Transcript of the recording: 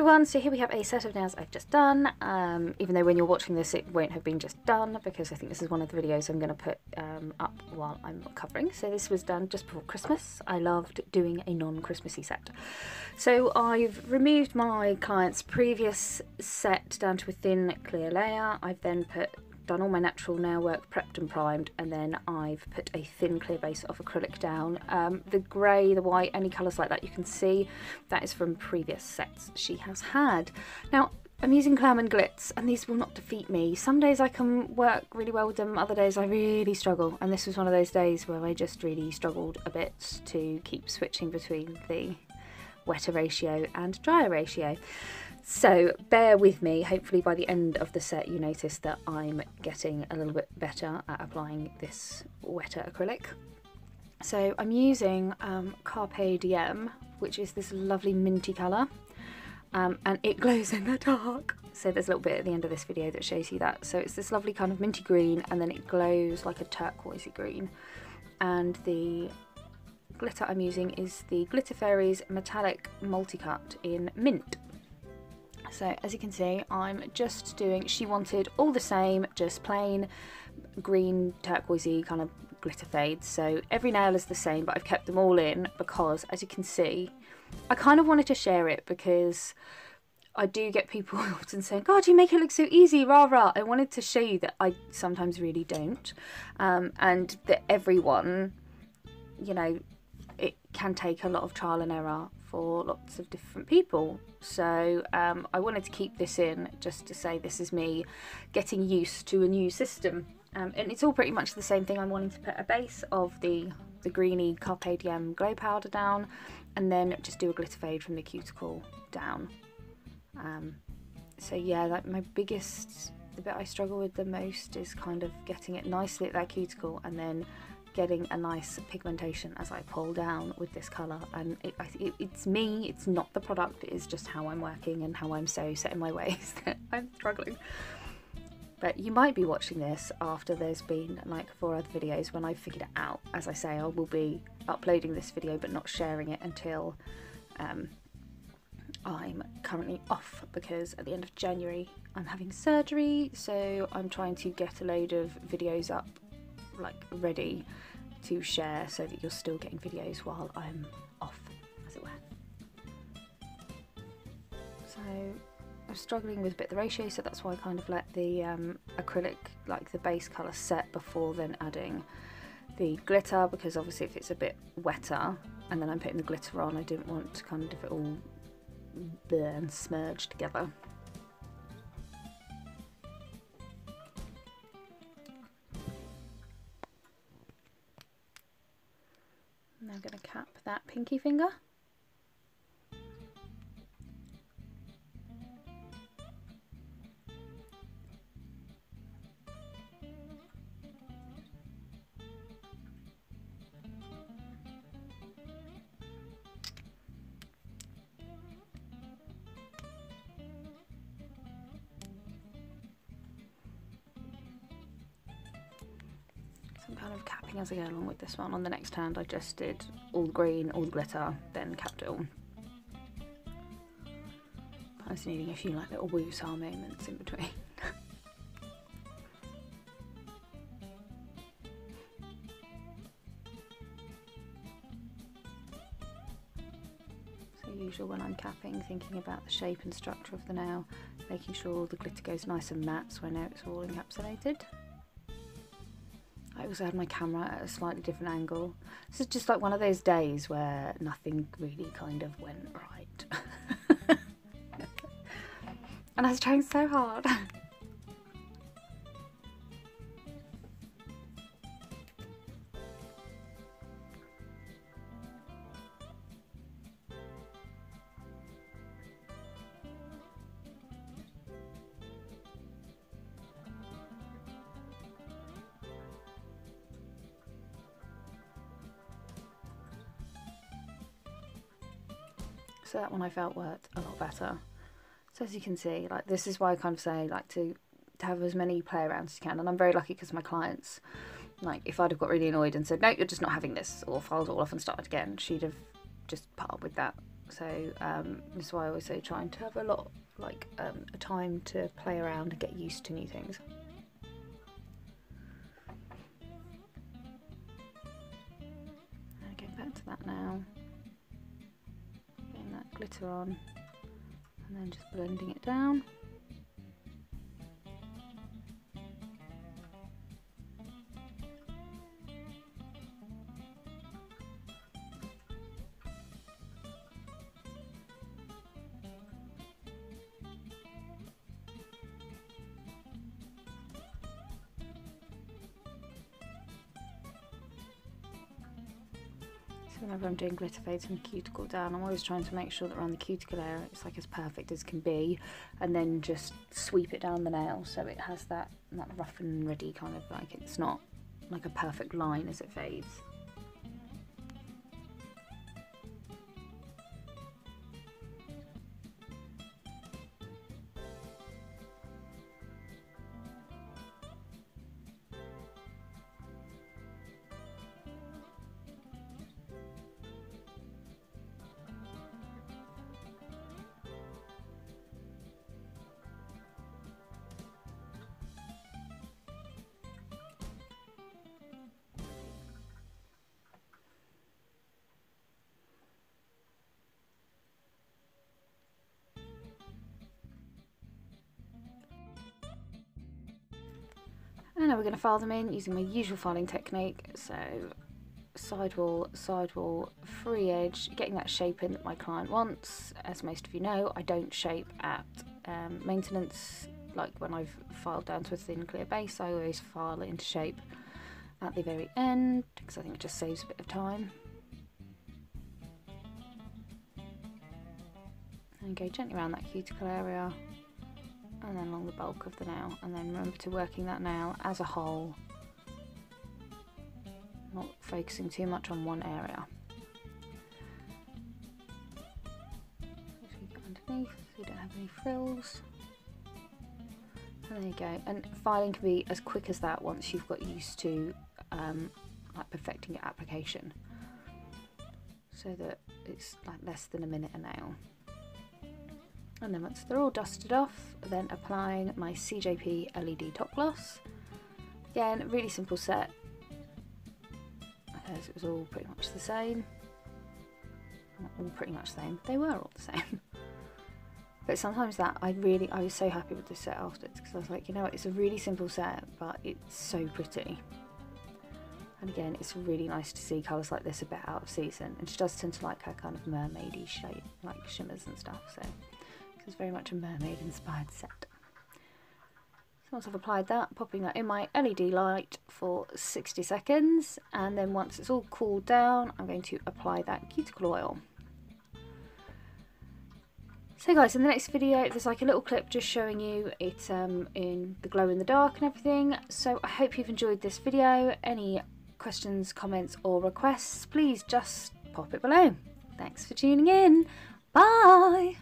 everyone, so here we have a set of nails I've just done, even though when you're watching this it won't have been just done, because I think this is one of the videos I'm going to put up while I'm covering. So this was done just before Christmas. I loved doing a non-Christmassy set. So I've removed my client's previous set down to a thin clear layer. I've then done all my natural nail work, prepped and primed, and then I've put a thin clear base of acrylic down. The grey, the white, any colours like that you can see, that is from previous sets she has had. Now I'm using Clam and Glitz, and these will not defeat me. Some days I can work really well with them, other days I really struggle, and this was one of those days where I just really struggled a bit to keep switching between the wetter ratio and drier ratio. So bear with me, hopefully by the end of the set you notice that I'm getting a little bit better at applying this wetter acrylic. So I'm using Carpe Diem, which is this lovely minty colour, and it glows in the dark. So there's a little bit at the end of this video that shows you that. So it's this lovely kind of minty green, and then it glows like a turquoisey green. And the glitter I'm using is the Glitter Fairies Metallic Multicut in Mint. So as you can see, I'm just doing, she wanted all the same, just plain green turquoisey kind of glitter fades. So every nail is the same, but I've kept them all in because, as you can see, I kind of wanted to share it because I do get people often saying, God, you make it look so easy, rah rah. I wanted to show you that I sometimes really don't, and that everyone, you know, it can take a lot of trial and error for lots of different people. So I wanted to keep this in just to say this is me getting used to a new system, and it's all pretty much the same thing. I'm wanting to put a base of the greeny Carpe Diem glow powder down, and then just do a glitter fade from the cuticle down. So yeah, like the bit I struggle with the most is kind of getting it nicely at that cuticle, and then getting a nice pigmentation as I pull down with this colour. And it's me, it's not the product, it is just how I'm working and how I'm so set in my ways that I'm struggling. But you might be watching this after there's been like 4 other videos when I've figured it out. As I say, I will be uploading this video but not sharing it until I'm currently off, because at the end of January I'm having surgery, so I'm trying to get a load of videos up like ready to share so that you're still getting videos while I'm off, as it were. So I'm struggling with a bit of the ratio, so that's why I kind of let the acrylic, like the base colour, set before then adding the glitter, because obviously if it's a bit wetter and then I'm putting the glitter on, I didn't want to kind of it all burn smudge together. Now I'm going to cap that pinky finger. I'm kind of capping as I go along with this one. On the next hand I just did all the green, all the glitter, then capped it all. I was needing a few like little woo-saw moments in between. So usual when I'm capping, thinking about the shape and structure of the nail, making sure all the glitter goes nice and matte so I know it's all encapsulated. I also had my camera at a slightly different angle. This is just like one of those days where nothing really kind of went right. And I was trying so hard. So that one I felt worked a lot better. So as you can see, like this is why I kind of say like to have as many play arounds as you can. And I'm very lucky because my clients, like if I'd have got really annoyed and said, no, you're just not having this, or filed it all off and started again, she'd have just put up with that. So this is why I always say trying to have a lot, like a time to play around and get used to new things. Going back to that now, getting that glitter on, and then just blending it down. Whenever I'm doing glitter fades from cuticle down, I'm always trying to make sure that around the cuticle area it's like as perfect as can be, and then just sweep it down the nail so it has that rough and ready kind of, like it's not like a perfect line as it fades. And now we're going to file them in using my usual filing technique, so sidewall, free edge, getting that shape in that my client wants. As most of you know, I don't shape at maintenance, like when I've filed down to a thin clear base. I always file it into shape at the very end because I think it just saves a bit of time. And go gently around that cuticle area, and then along the bulk of the nail, and then remember to working that nail as a whole, not focusing too much on one area. As we go underneath, so you don't have any frills. And there you go. And filing can be as quick as that once you've got used to like perfecting your application, so that it's like less than a minute a nail. And then once they're all dusted off, then applying my CJP LED Top Gloss. Again, really simple set, because it was all pretty much the same. Not all pretty much the same, they were all the same. But sometimes I was so happy with this set afterwards, because I was like, you know what, it's a really simple set, but it's so pretty. And again, it's really nice to see colours like this a bit out of season, and she does tend to like her kind of mermaidy shape, like shimmers and stuff, so it's very much a mermaid inspired set. So once I've applied that, popping that in my LED light for 60 seconds, and then once it's all cooled down, I'm going to apply that cuticle oil. So guys, in the next video there's like a little clip just showing you it in the glow in the dark and everything. So I hope you've enjoyed this video. Any questions, comments or requests, please just pop it below. Thanks for tuning in. Bye!